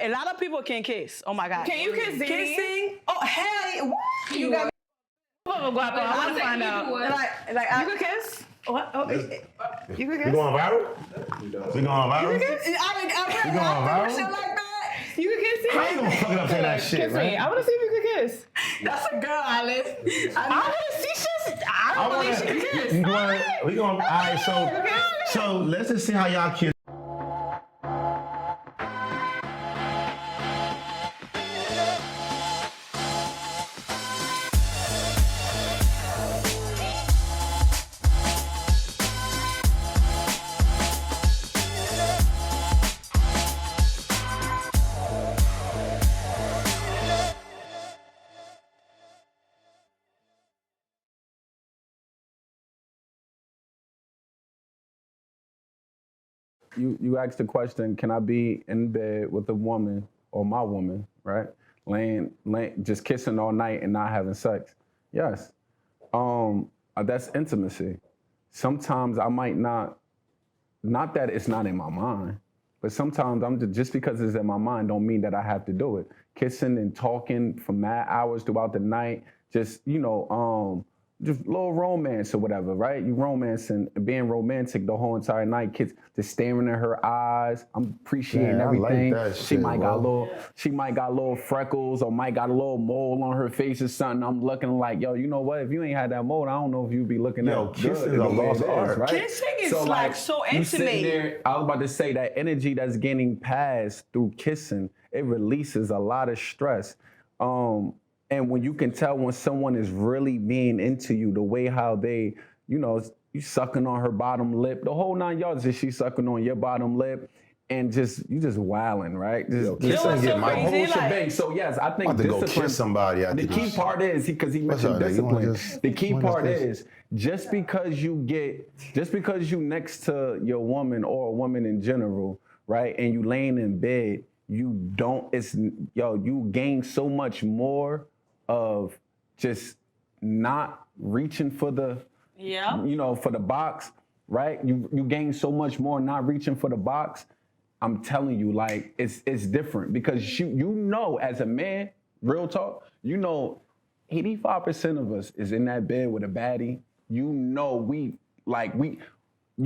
A lot of people can kiss. Oh my God. Can you kiss Diddy? Kissing? Oh, hell yeah. What? You got me. I want to find out. You could kiss? What? Oh, you can kiss? We going viral? We going viral? You can kiss? We going viral? Shit like that. You could kiss Diddy? How you gonna fucking up to that shit, Kiss man? me. I want to see if you could kiss. That's a girl, Alice. I want to see shit. I don't believe she can kiss. We going, all right, so let's just see how y'all kiss. You asked the question, can I be in bed with a woman or my woman, right? Laying, just kissing all night and not having sex? Yes. That's intimacy. Sometimes I might not that it's not in my mind, but sometimes just because it's in my mind don't mean that I have to do it. Kissing and talking for mad hours throughout the night, just, just a little romance or whatever, right? You romancing, being romantic the whole entire night, kids just staring in her eyes. I'm appreciating everything. I like that she shit, might got little freckles or might got a little mole on her face or something. I'm looking like, yo, you know what? If you ain't had that mole, I don't know if you'd be looking that kissing good. is a lost art, right? Kissing is so you intimate. sitting there, I was about to say that energy that's getting passed through kissing, it releases a lot of stress. And when you can tell when someone is really being into you, the way how they, you sucking on her bottom lip, the whole 9 yards is she sucking on your bottom lip, and you just wilding, right? Kissing get my whole shebang. So yes, I think discipline. Go kiss somebody. The key part is because he mentioned discipline. The key part is just because you next to your woman or a woman in general, right, and you laying in bed, you gain so much more of just not reaching for the, for the box, right? You gain so much more not reaching for the box. I'm telling you, like, it's different because as a man, real talk, 85% of us is in that bed with a baddie. You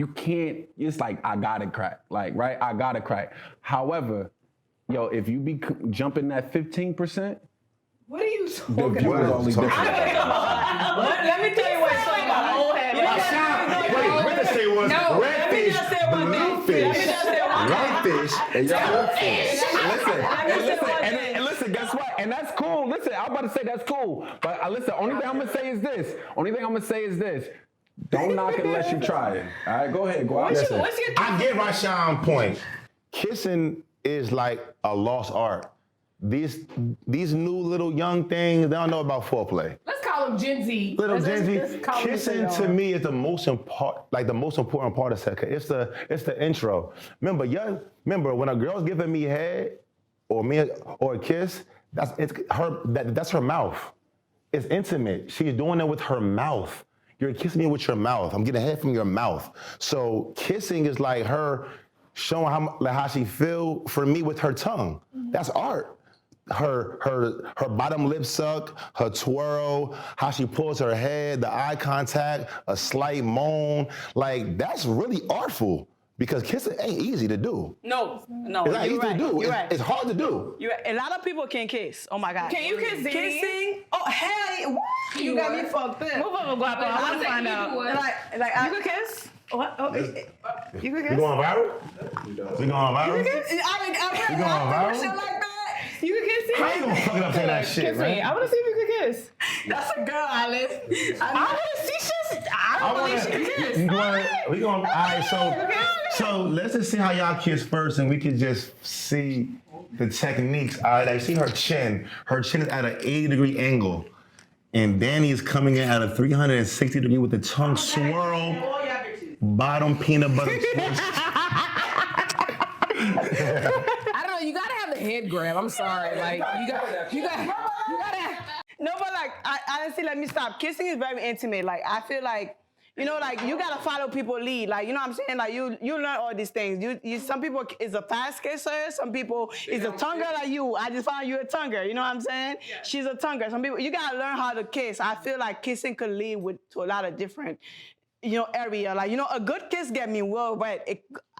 can't, it's like, I gotta crack, like, right? I gotta crack. However, if you be jumping that 15%, what are you talking about? Let me tell you what's so about. Wait, what did say was redfish, bluefish, whitefish, and listen, guess what? And that's cool. Listen, I'm about to say that's cool. But listen, only thing I'm gonna say is this. Don't knock it unless you try it. All right, go ahead, go out. I get Rashawn point. Kissing is like a lost art. These new little young things, they don't know about foreplay. Let's call them Gen Z. Gen Z. Kissing to me is the most important part of sex. It's the intro. Remember when a girl's giving me head or a kiss, that's her mouth. It's intimate. She's doing it with her mouth. You're kissing me with your mouth. I'm getting head from your mouth. So kissing is like her showing how she feel for me with her tongue. Mm-hmm. That's art. Her bottom lip suck, her twirl, how she pulls her head, the eye contact, a slight moan. Like, that's really artful because kissing ain't easy to do. No. It's not easy to do. It's hard to do. A lot of people can kiss. Oh my God. Can you kiss Diddy? Kissing? Oh, hell yeah. What? You got me fucked up. Move over, Guapo. I want to find out. You could kiss? What? Oh, you could kiss? We going viral? We going viral? You could kiss? We going viral? Shit like that. You could kiss me? How you gonna fucking up to that shit, kiss man? Me. I want to see if you could kiss. That's a girl, Alice. I want to see shit. I don't believe she can kiss. We going, all right, so let's just see how y'all kiss first and we can just see the techniques. All right, I see her chin. Her chin is at an 80-degree angle. And Danny is coming in at a 360 degree with the tongue swirl, bottom peanut butter twist. I don't know, you gotta have the head grab. I'm sorry. Like, you gotta. No, but like, honestly, let me stop. Kissing is very intimate. Like, I feel like You know, like you gotta follow people lead. Like, you know what I'm saying? Like you learn all these things. You some people is a fast kisser, some people is a tonguer like you. I just found you a tonguer. You know what I'm saying? Yeah. She's a tonguer. Some people, you gotta learn how to kiss. I feel like kissing could lead to a lot of different, you know, area. Like, you know, a good kiss get me well wet.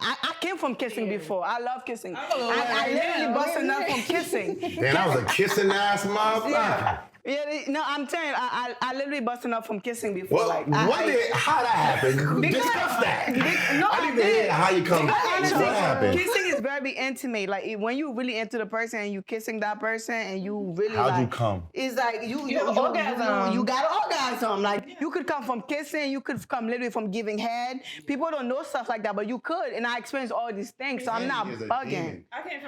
I came from kissing before. I love kissing. I literally busted up from kissing. Man, I was a kissing ass motherfucker. Yeah, no, I'm telling you, I literally busted up from kissing before. Well, like, how that happened? Discuss that. No, I didn't hear how you come. What happened? Kissing is very intimate. Like when you really into the person and you kissing that person and you really How'd like, you come? It's like you orgasm. You got orgasm. Like you could come from kissing, you could come literally from giving head. People don't know stuff like that, but you could. And I experienced all these things, so I'm not bugging.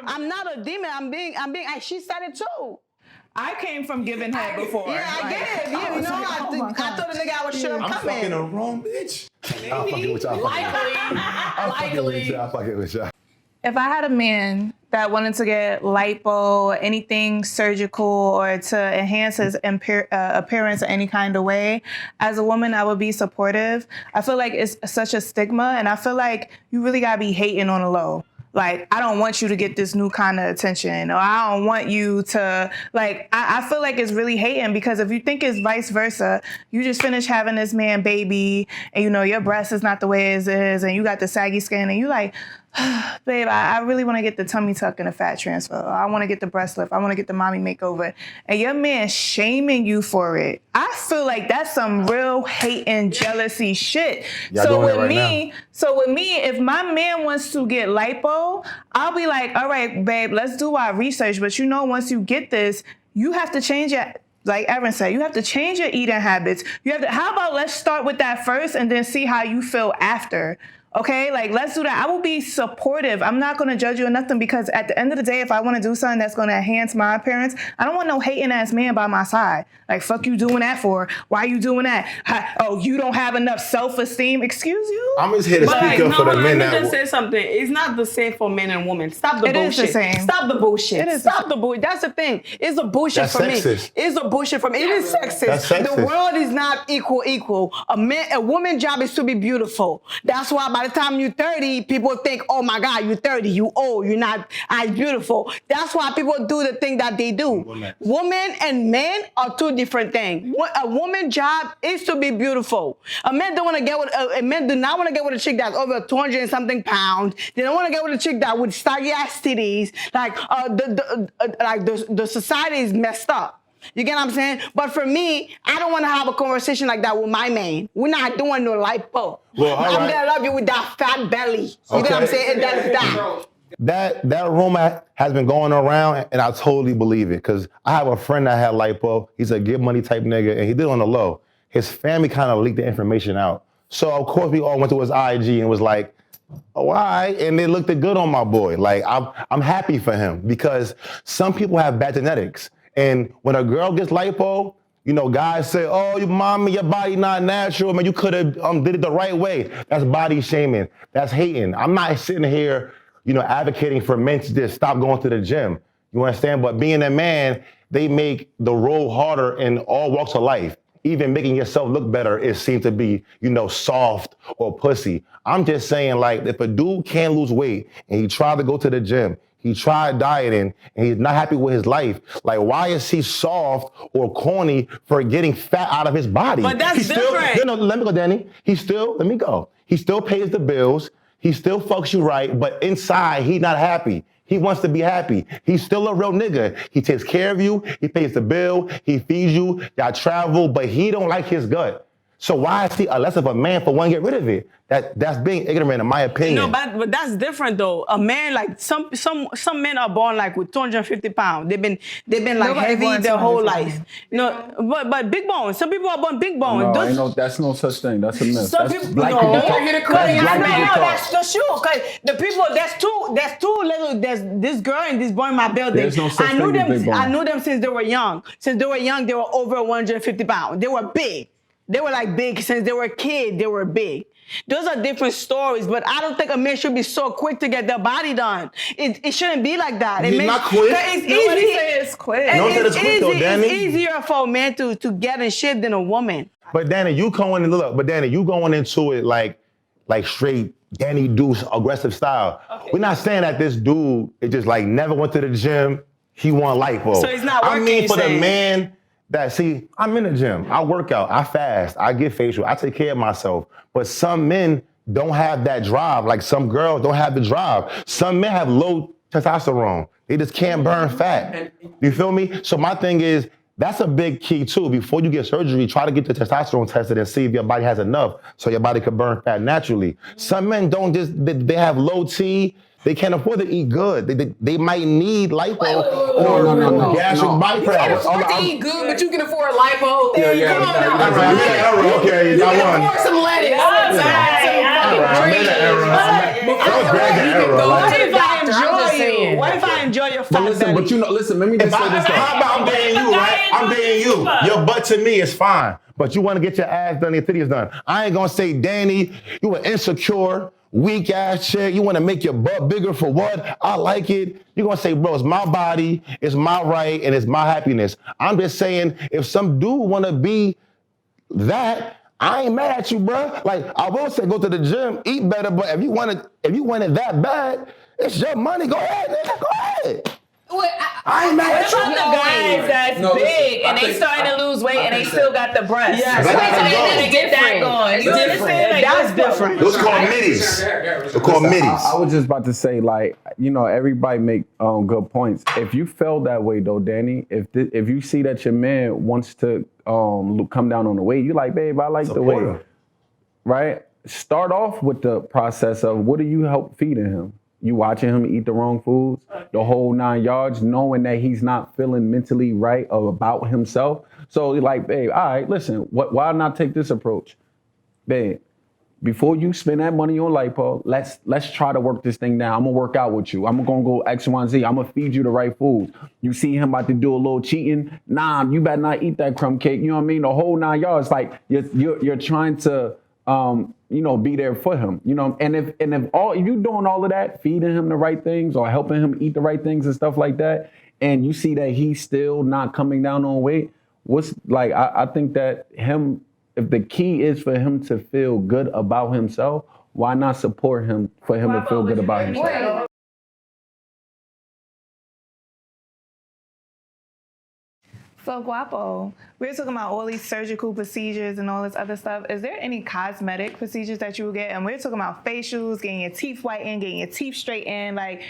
I'm not a demon. I'm being. She said it too. I came from giving head before. Yeah, I did. Yeah, you know, I told the nigga I was sure I'm coming. fucking the wrong bitch. I'm fucking with y'all. I'm fucking with y'all. If I had a man that wanted to get lipo, anything surgical, or to enhance his appearance in any kind of way, as a woman, I would be supportive. I feel like it's such a stigma, and I feel like you really gotta be hating on the low. Like, I don't want you to get this new kind of attention, or I don't want you to, like, I feel like it's really hating, because if you think it's vice versa, you just finished having this man baby, and you know, your breast is not the way it is, and you got the saggy skin, and you like, babe, I really want to get the tummy tuck and the fat transfer. I want to get the breast lift. I want to get the mommy makeover. And your man shaming you for it. I feel like that's some real hate and jealousy shit. So with me, if my man wants to get lipo, I'll be like, all right, babe, let's do our research. But you know, once you get this, you have to change it. Like Evan said, you have to change your eating habits. How about let's start with that first and then see how you feel after. Okay, like let's do that. I will be supportive. I'm not gonna judge you or nothing, because at the end of the day, if I wanna do something that's gonna enhance my appearance, I don't want no hating ass man by my side. Like, fuck you doing that for? Why you doing that? Oh, you don't have enough self-esteem? Excuse you? I'm just here to speak up for the men that... Let me just say something. It's not the same for men and women. Stop the bullshit. It is the same. Stop the bullshit. Stop the bullshit. That's the thing. It's a bullshit for me. It's a bullshit for me. It is sexist. That's sexist. The world is not equal. A woman's job is to be beautiful. That's why by the time you're 30, people think, oh my God, you're 30, you old, you're not as beautiful. That's why people do the thing that they do. Women and men are two different things. A woman's job is to be beautiful. A man do not want to get with a chick that's over 200 and something pounds. They don't want to get with a chick that with saggy ass titties. Like the society is messed up. You get what I'm saying? But for me, I don't want to have a conversation like that with my man. We're not doing no lipo. Well, I'm gonna love you with that fat belly. You get what I'm saying? And that's that. That rumor has been going around, and I totally believe it, because I have a friend that had lipo. He's a get money type nigga, and he did it on the low. His family kind of leaked the information out. So of course we all went to his IG and was like, oh, all right, and it looked good on my boy. Like I'm happy for him, because some people have bad genetics. And when a girl gets lipo, you know, guys say, oh, mommy, your body not natural. Man, you could have did it the right way. That's body shaming. That's hating. I'm not sitting here, you know, advocating for men to just stop going to the gym. You understand? But being a man, they make the road harder in all walks of life. Even making yourself look better, it seems to be, you know, soft or pussy. I'm just saying, like, if a dude can't lose weight and he tried to go to the gym, he tried dieting, and he's not happy with his life. Like, why is he soft or corny for getting fat out of his body? But that's different. Let me go, Danny. Let me go. He still pays the bills. He still fucks you right, but inside, he's not happy. He wants to be happy. He's still a real nigga. He takes care of you. He pays the bill. He feeds you. Y'all travel, but he don't like his gut. So why is he less of a man for one to get rid of it? That's being ignorant, in my opinion. No, but that's different though. A man, like some men are born like with 250 pounds. They've been like heavy their whole life. No, but big bones. Some people are born big bones. No, that's no such thing. That's a myth. Some that's people, black people talk. That's the truth. Cause the people, there's two little. There's this girl and this boy in my building. There's no such thing as big bones. I knew them since they were young. Since they were young, they were over 150 pounds. They were big. They were like big since they were a kid. They were big. Those are different stories, but I don't think a man should be so quick to get their body done. It shouldn't be like that. He's not quick. Nobody says it's quick. No one said it's quick though, Danny. It's easier for a man to get in shape than a woman. But Danny, you going into it like straight Danny Deuce aggressive style. Okay. We're not saying that this dude is just like never went to the gym. He want lipo. So he's not working. I mean, for the man that see, I'm in the gym. I work out. I fast. I get facial. I take care of myself. But some men don't have that drive. Like some girls don't have the drive. Some men have low testosterone. They just can't burn fat. You feel me? So my thing is, that's a big key too. Before you get surgery, try to get the testosterone tested and see if your body has enough so your body can burn fat naturally. Some men don't they have low T. They can't afford to eat good. They might need lipo or gastric bypass. You can't afford to eat good, but you can afford lipo. Come on now. Okay, you can afford some lettuce. What if I enjoy your fat listen, belly? but you know, listen, let me just say this though. I'm dating you, right? I'm dating you. Your butt to me is fine, but you want to get your ass done, your titties done. I ain't gonna say, Danny, you an insecure, weak ass chick. You want to make your butt bigger for what? I like it. You're gonna say, bro, it's my body, it's my right, and it's my happiness. I'm just saying, if some dude wanna be that, I ain't mad at you, bro. Like, I will say, go to the gym, eat better, but if you want it that bad, it's your money. Go ahead, nigga. Go ahead. Well, I ain't mad at you. What about the guys that's big and they starting to lose weight and they still got the breasts? Yes. So they need to get that going. You understand? Like, That's different. Those called middies. They're called middies. I was just about to say, like, you know, everybody make good points. If you feel that way though, Danny, if you see that your man wants to come down on the weight, you like, babe, I like the weight, right? Start off with the process of what do you help feeding him? You watching him eat the wrong foods, the whole 9 yards, knowing that he's not feeling mentally right or about himself. So you're like, babe, all right, listen, why not take this approach? Babe, before you spend that money on lipo, let's try to work this thing down. I'm gonna work out with you. I'm gonna go X, Y, and Z. I'm gonna feed you the right foods. You see him about to do a little cheating, nah, you better not eat that crumb cake. You know what I mean? The whole 9 yards, like you're trying to be there for him, and if you doing all of that, feeding him the right things or helping him eat the right things and stuff like that, and you see that he's still not coming down on weight, I think that if the key is for him to feel good about himself, why not support him for him to feel good about himself? So Guapo, we're talking about all these surgical procedures and all this other stuff. Is there any cosmetic procedures that you will get? And we're talking about facials, getting your teeth whitened, getting your teeth straightened. Like,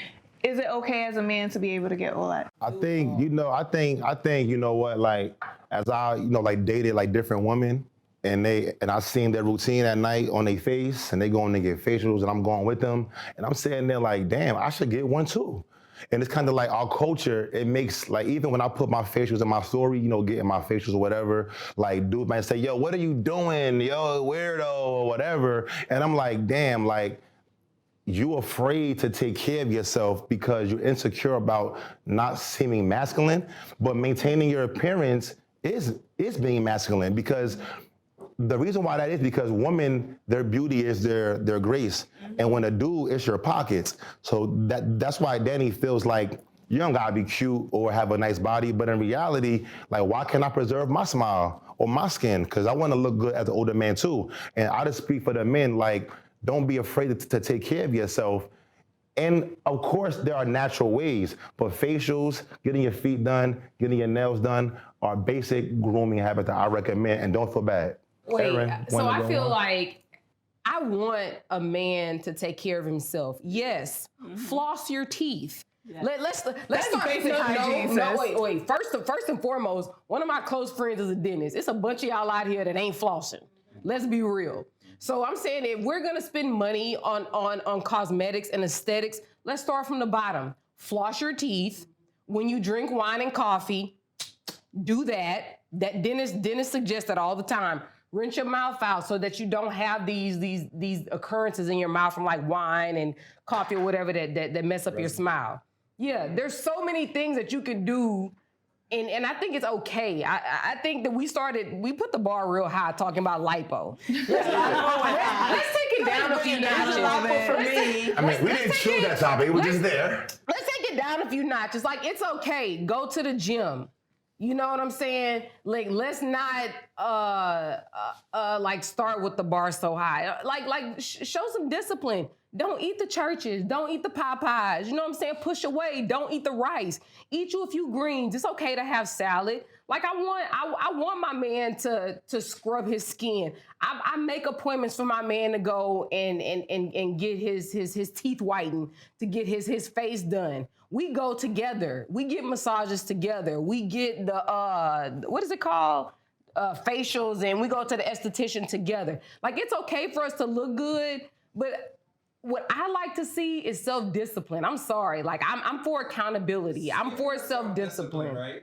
is it okay as a man to be able to get all that? I think, you know what, like, as I, dated like different women and I seen their routine at night on their face and they going to get facials and I'm going with them and I'm sitting there like, damn, I should get one too. And it's kind of like our culture, it makes, like, even when I put my facials in my story, getting my facials or whatever, like, dude might say, yo, what are you doing? Yo, weirdo, or whatever. And I'm like, damn, like, you afraid to take care of yourself because you're insecure about not seeming masculine, but maintaining your appearance is being masculine, because the reason why that is because women, their beauty is their grace. And when a dude, it's your pockets. So that's why Danny feels like you don't gotta be cute or have a nice body, but in reality, like, why can't I preserve my smile or my skin? Because I wanna look good as an older man too. And I just speak for the men, like, don't be afraid to take care of yourself. And of course, there are natural ways, but facials, getting your feet done, getting your nails done are basic grooming habits that I recommend, and don't feel bad. Wait, Aaron, so I feel like I want a man to take care of himself. Yes, floss your teeth. Yeah. Let's start basic hygiene. No, wait. First and foremost, one of my close friends is a dentist. It's a bunch of y'all out here that ain't flossing. Let's be real. So I'm saying if we're gonna spend money on cosmetics and aesthetics, let's start from the bottom. Floss your teeth. When you drink wine and coffee, do that. That dentists suggest that all the time. Rinse your mouth out so that you don't have these occurrences in your mouth from like wine and coffee or whatever that mess up your smile. Yeah, there's so many things that you can do, and I think it's okay. I think that we put the bar real high talking about lipo. Let's take it down a few notches. For me. I mean, we didn't choose that topic, it was just there. Let's take it down a few notches. Like, it's okay. Go to the gym. You know what I'm saying? Like, let's not like start with the bar so high. Show some discipline. Don't eat the churches. Don't eat the Popeyes. You know what I'm saying? Push away. Don't eat the rice. Eat you a few greens. It's okay to have salad. Like I want my man to scrub his skin. I make appointments for my man to go and get his teeth whitened, to get his face done. We go together. We get massages together. We get the what is it called? Facials, and we go to the esthetician together. Like, it's okay for us to look good, but what I like to see is self-discipline. I'm sorry. Like, I'm for accountability. I'm for self-discipline. Right?